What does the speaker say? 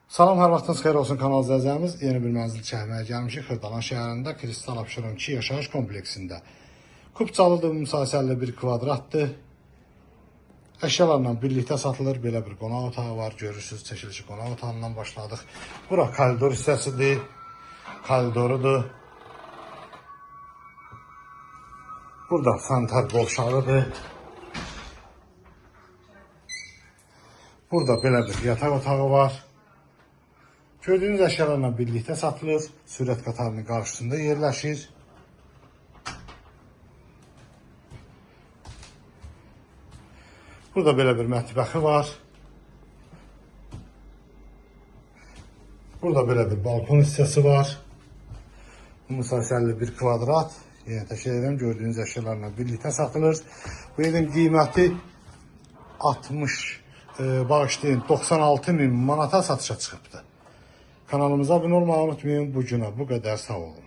Salam, hər vaxtınız xeyir olsun kanal izləyicilərimiz. Yeni bir mənzil çəkməyə gəlmişik. Xırdalan şəhərində Kristal Abşeron 2 yaşayış kompleksində. Kubcalıdır, müsahəli bir kvadratdır. Əşyalarla birlikdə satılır. Belə bir qonaq otağı var. Görürsünüz, çəkilişi qonaq otağından başladıq. Bura koridor hissəsidir. Koridorudur. Burada sanitar qovşağıdır. Burada belə bir yataq otağı var. Gördüğünüz əşyalarla birlikdə satılır. Sürət qatarının qarşısında yerləşir. Burada belə bir mətbəxi var. Burada belə bir balkon hissəsi var. Müsahəli bir kvadrat. Yenə təkrar edirəm, gördüyünüz əşyalarla birlikdə satılır. Bu evin qiyməti 96.000 manata satışa çıxıbdır. Kanalımıza abunə olmayı unutmayın. Bu günə bu qədər, sağ olun.